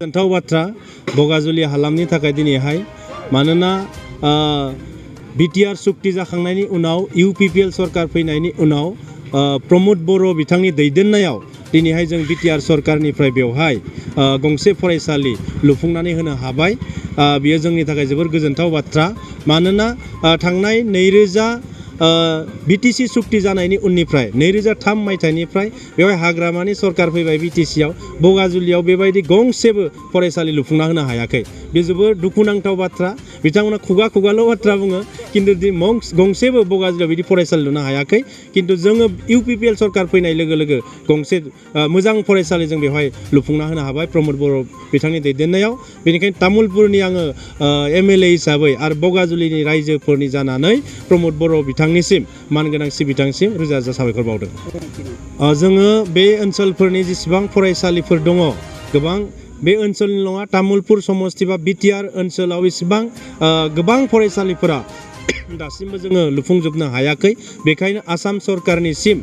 गोजोनथाव बाथ्रा बगाजुलि हालामनि थाखाय दिनैहाय मानोना बिटिआर सुक्ति जाखांनायनि उनाव इउपिपिएल सरकार फैनायनि उनाव प्रमोद बर' बिथांनि दैदेननायाव दिनैहाय जों बिटिआर सरकारनिफ्राय बेवहाय गंसे फरायसालि लुफुंनानै होनो हाबाय। बेयो जोंनि थाखाय जोबोर गोजोनथाव बाथ्रा मानोना थांनाय 2000 बिटिसि सुक्ति जानायनि उननिफ्राय 2003 मायथाइनिफ्राय बेवहाय हाग्रामानि सरकार फैबाय बिटिसियाव बगाजुलियाव बेबायदि गंसेबो फरायसालि लुफुंना होनो हायाखै। बे जोबोर दुखुनांथाव बाथ्रा। बिथांमोना खुगाल' बाथ्रा बुङो खिन्थु गंसेबो बगाजुलियाव बिदि फरायसालि लुनो हायाखै। खिन्थु जोङो इउपिपिएल सरकार फैनाय लोगो लोगो गंसे मोजां फरायसालि जों बेवहाय लुफुंना होनो हाबाय प्रमोद बर' बिथांनि दैदेननायाव। बेनिखायनो तामुलपुरनि आङो एमएलए हिसाबै आरो बगाजुलिनि रायजोफोरनि जानानै प्रमोद बर' बिथांनिसिम मानगोनां सिबिथांसिम रोजा रोजा साबायखर बावदों। जोङो बे ओनसोलफोरनि जेसेबां फरायसालिफोर दङ गोबां बे ओनसोलनि नङा तामुलपुर समस्ति बा बिटिआर ओनसोलाव इसेबां गोबां फरायसालिफोरा दासिमबो जोङो लुफुंजोबनो हायाखै। बेखायनो आसाम सरकारनिसिम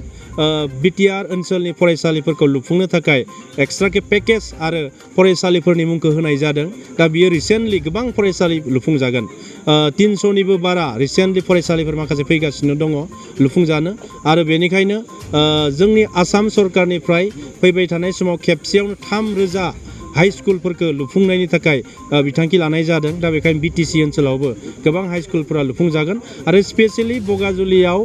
बिटिआर ओनसोलनि फरायसालिफोरखौ लुफुंनो थाखाय एक्सट्राके पेकेज आरो फरायसालिफोरनि मुंखौ होनाय जादों। दा बियो रिसेन्टलि गोबां फरायसालि लुफुंजागोन। 300निबो बारा रिसेन्टलि फरायसालिफोर माखासे फैगासिनो दङ लुफुंजानो। आरो बेनिखायनो जोंनि आसाम सरकारनिफ्राय फैबाय थानाय समाव खेबसेयावनो 3000 हाई स्कुलफोरखौ लुफुंनायनि थाखाय बिथांखि लानाय जादों। दा बेखायनो बिटिसि ओनसोलावबो गोबां हाई स्कुलफोरा लुफुंजागोन आरो स्पेसियेलि बगाजुलियाव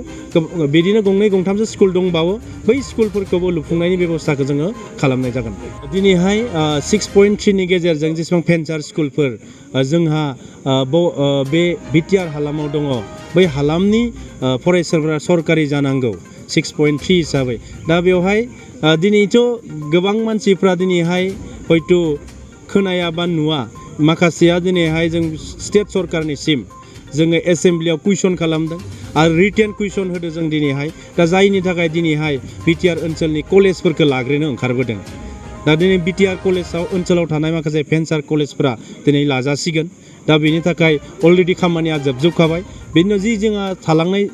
बिदिनो गंनै गंथामसो स्कुल दंबावो बै स्कुलफोरखौबो लुफुंनायनि बेबस्थाखौ जोङो खालामनाय जागोन। दिनैहाय 6.3नि गेजेरजों जेसेबां भेन्सार स्कुलफोर जोंहा बे बिटिआर हालामाव दङ बै हालामनि फरायसाफोरा सरकारि जानांगौ 6.3 हिसाबै। दा बेवहाय दिनैथ' गोबां मानसिफ्रा दिनैहाय हयथ' खोनाया बा नुवा माखासेया दिनैहाय जों स्टेट सरकारनिसिम जोङो एसेम्ब्लियाव कुइसन खालामदों आरो रिटेन कुइसन होदों जों दिनैहाय। दा जायनि थाखाय दिनैहाय बिटिआर ओनसोलनि कलेजफोरखौ लाग्रोनो ओंखारबोदों। दा दिनै बिटिआर ओनसोलाव थानाय माखासे भेन्सार कलेजफोरा दिनै लाजासिगोन। दा बेनि थाखाय अलरेडि खामानिया जोबजोबखाबाय। बेनि उनाव जि जोंहा थालांनाय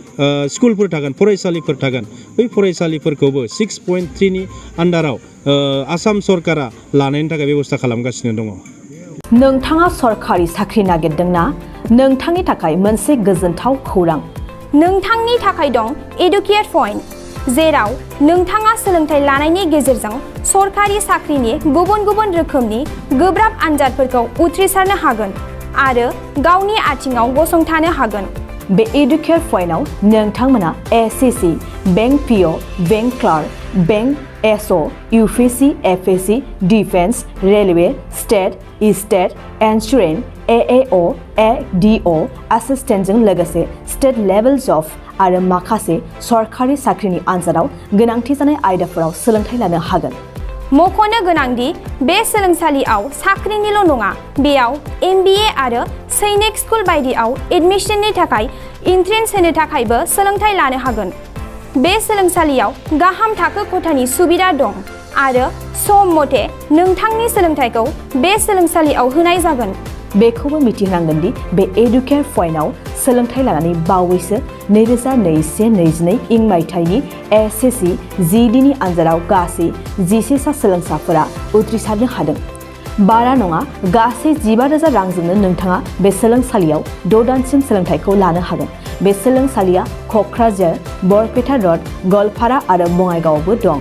स्कुलफोर थागोन फरायसालिफोर थागोन बै फरायसालिफोरखौबो 6.3नि आन्डाराव आसाम सरकारा लानायनि थाखाय बेबस्था खालामगासिनो दङ। नोंथाङा सरकारि साख्रि नागिरदोंना? नोंथांनि थाखाय मोनसे गोजोनथाव खौरां। नोंथांनि थाखाय दं एडुकेट पइन्ट, जेराव नोंथाङा सोलोंथाइ लानायनि गेजेरजों सरकारि साख्रिनि गुबुन गुबुन रोखोमनि गोब्राब आनजादफोरखौ उथ्रिसारनो हागोन आरो गावनि आथिङाव गसंथानो हागोन। बे एडुकेट पइन्टआव नोंथांमोना SSC, bank PO, bank clerk, bank SO, UPSC, FSC, defence, railway, state, state, insurance, AAO, ADO, एसिस्टेन्टजों लोगोसे स्टेट लेभेल जब आरो माखासे सरकारि साख्रिनि आनजादाव गोनांथि जानाय आयदाफोराव सोलोंथाइ लानो हागोन। मख'नो गोनांदि बे सोलोंसालियाव साख्रिनिल' नङा, बेयाव एमबिए आरो सैनिक स्कुल बायदियाव एडमिसननि थाखाय एन्ट्रेन्स होनो थाखायबो सोलोंथाइ लानो हागोन। बे सोलोंसालियाव गाहाम थाखो खथानि सुबिदा दं आरो सम मथे नोंथांनि सोलोंथाइखौ बे सोलोंसालियाव होनाय जागोन। बेखौबो मिथिनांगोन दि बे एडुकेट पइन्टआव सोलोंथाइ लानानै बावैसो 2021-22 इं मायथाइनि एसएससि जिडिनि आनजादाव गासै 11 सा सोलोंसाफोरा उथ्रिसारनो हादों। बारा नङा, गासै 15,000 रांजोंनो नोंथाङा बे सोलोंसालियाव 6 दानसिम सोलोंथाइखौ लानो हागोन। बे सोलोंसालिया क'क्राझार, बरपेटा रड, गवालपारा आरो बङाइगावआवबो दं।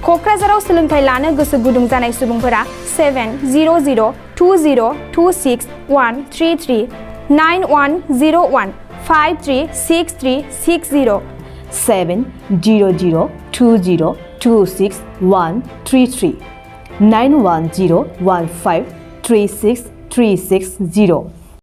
क'क्राझाराव सोलोंथाइ लानो गोसो गुदुं जानाय सुबुंफोरा 70020261333 9101536360 70020261333 9101536360